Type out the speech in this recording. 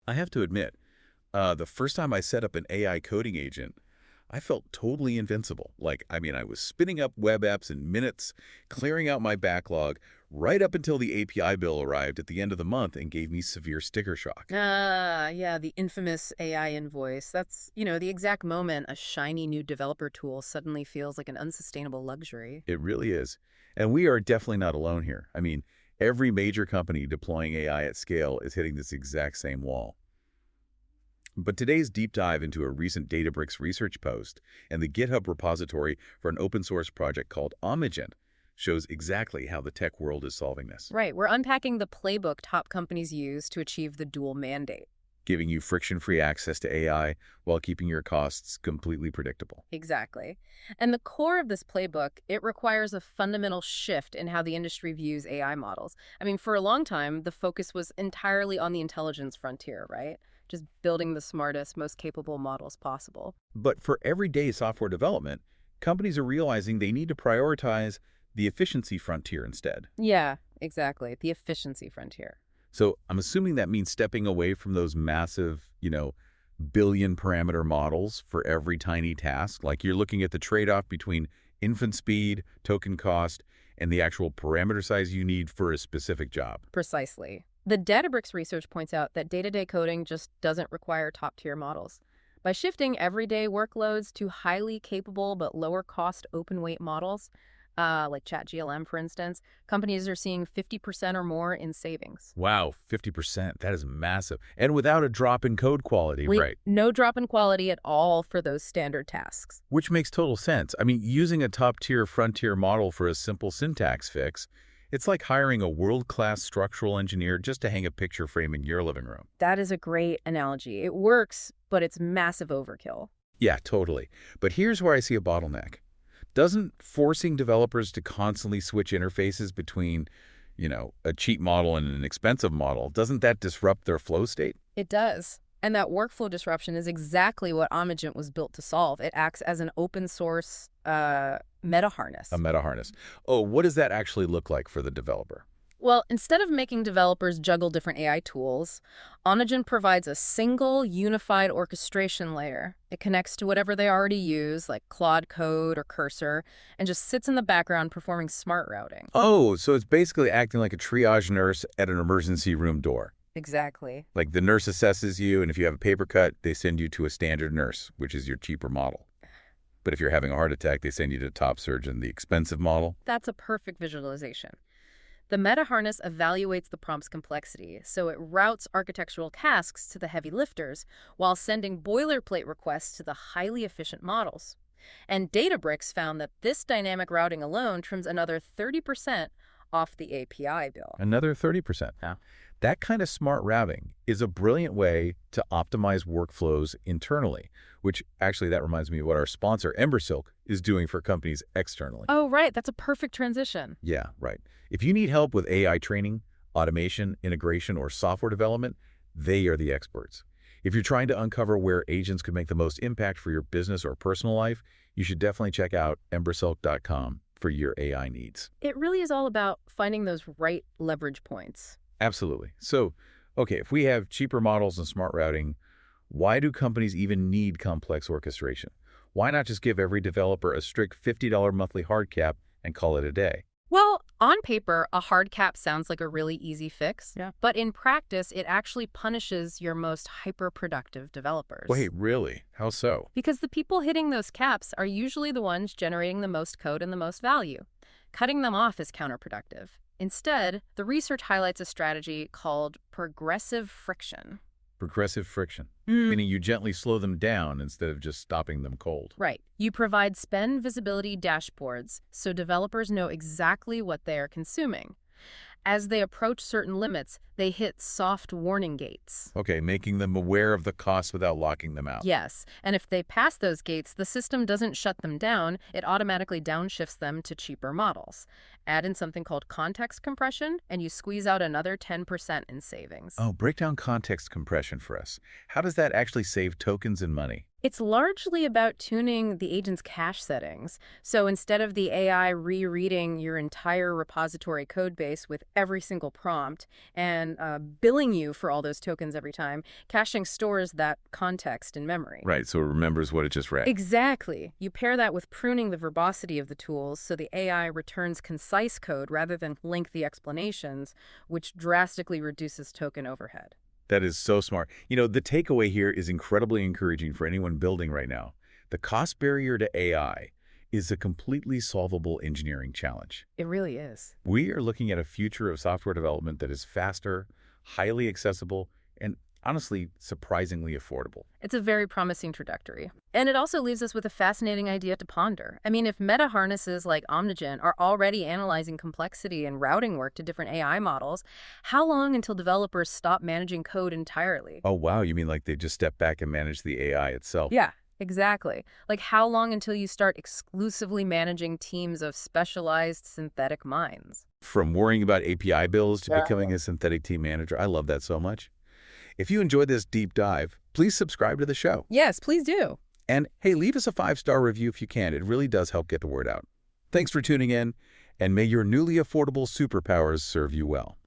I have to admit, the first time I set up an AI coding agent, I felt totally invincible. I was spinning up web apps in minutes, clearing out my backlog, right up until the API bill arrived at the end of the month and gave me severe sticker shock. Ah, yeah, the infamous AI invoice. That's, the exact moment a shiny new developer tool suddenly feels like an unsustainable luxury. It really is. And we are definitely not alone here. Every major company deploying AI at scale is hitting this exact same wall. But today's deep dive into a recent Databricks research post and the GitHub repository for an open source project called Omnigent shows exactly how the tech world is solving this, Right, we're unpacking the playbook top companies use to achieve the dual mandate. giving you friction-free access to AI while keeping your costs completely predictable. Exactly. And the core of this playbook, it requires a fundamental shift in how the industry views AI models. For a long time, the focus was entirely on the intelligence frontier, right? Just building the smartest, most capable models possible. But for everyday software development, companies are realizing they need to prioritize the efficiency frontier instead. Yeah, exactly. The efficiency frontier. So I'm assuming that means stepping away from those massive, billion parameter models for every tiny task. Like you're looking at the trade-off between infant speed, token cost, and the actual parameter size you need for a specific job. Precisely. The Databricks research points out that day-to-day coding just doesn't require top-tier models. By shifting everyday workloads to highly capable but lower-cost open-weight models, like ChatGLM, for instance, companies are seeing 50% or more in savings. Wow, 50%. That is massive. And without a drop in code quality, right? No drop in quality at all for those standard tasks. Which makes total sense. Using a top-tier frontier model for a simple syntax fix, it's like hiring a world-class structural engineer just to hang a picture frame in your living room. That is a great analogy. It works, but it's massive overkill. Yeah, totally. But here's where I see a bottleneck. Doesn't forcing developers to constantly switch interfaces between, a cheap model and an expensive model, doesn't that disrupt their flow state? It does. And that workflow disruption is exactly what Omnigent was built to solve. It acts as an open source meta harness. A meta harness. Oh, what does that actually look like for the developer? Well, instead of making developers juggle different AI tools, Omnigent provides a single, unified orchestration layer. It connects to whatever they already use, like Claude Code or Cursor, and just sits in the background performing smart routing. Oh, so it's basically acting like a triage nurse at an emergency room door. Exactly. Like the nurse assesses you, and if you have a paper cut, they send you to a standard nurse, which is your cheaper model. But if you're having a heart attack, they send you to top surgeon, the expensive model. That's a perfect visualization. The meta harness evaluates the prompt's complexity, so it routes architectural tasks to the heavy lifters while sending boilerplate requests to the highly efficient models. And Databricks found that this dynamic routing alone trims another 30% off the API bill. Another 30%. Yeah. That kind of smart routing is a brilliant way to optimize workflows internally, which actually that reminds me of what our sponsor, Embersilk, is doing for companies externally. Oh, right. That's a perfect transition. Yeah, right. If you need help with AI training, automation, integration, or software development, they are the experts. If you're trying to uncover where agents could make the most impact for your business or personal life, you should definitely check out embersilk.com for your AI needs. It really is all about finding those right leverage points. Absolutely. So, okay, if we have cheaper models and smart routing, why do companies even need complex orchestration? Why not just give every developer a strict $50 monthly hard cap and call it a day? Well, on paper, a hard cap sounds like a really easy fix. Yeah. But in practice, it actually punishes your most hyper-productive developers. Wait, really? How so? Because the people hitting those caps are usually the ones generating the most code and the most value. Cutting them off is counterproductive. Instead, the research highlights a strategy called progressive friction. Progressive friction, meaning you gently slow them down instead of just stopping them cold. Right. You provide spend visibility dashboards so developers know exactly what they are consuming. As they approach certain limits, they hit soft warning gates. Okay, making them aware of the costs without locking them out. Yes, and if they pass those gates, the system doesn't shut them down, it automatically downshifts them to cheaper models. Add in something called context compression, and you squeeze out another 10% in savings. Oh, break down context compression for us. How does that actually save tokens and money? It's largely about tuning the agent's cache settings. So instead of the AI rereading your entire repository code base with every single prompt and billing you for all those tokens every time, caching stores that context in memory. Right, so it remembers what it just read. Exactly. You pair that with pruning the verbosity of the tools so the AI returns concise code rather than lengthy explanations, which drastically reduces token overhead. That is so smart. The takeaway here is incredibly encouraging for anyone building right now. The cost barrier to AI is a completely solvable engineering challenge. It really is. We are looking at a future of software development that is faster, highly accessible, and honestly, surprisingly affordable. It's a very promising trajectory. And it also leaves us with a fascinating idea to ponder. I mean, if meta harnesses like Omnigent are already analyzing complexity and routing work to different AI models, how long until developers stop managing code entirely? Oh, wow, you mean like they just step back and manage the AI itself? Yeah, exactly. Like how long until you start exclusively managing teams of specialized synthetic minds? From worrying about API bills to Yeah. becoming a synthetic team manager, I love that so much. If you enjoyed this deep dive, please subscribe to the show. Yes, please do. And hey, leave us a 5-star review if you can. It really does help get the word out. Thanks for tuning in, and may your newly affordable superpowers serve you well.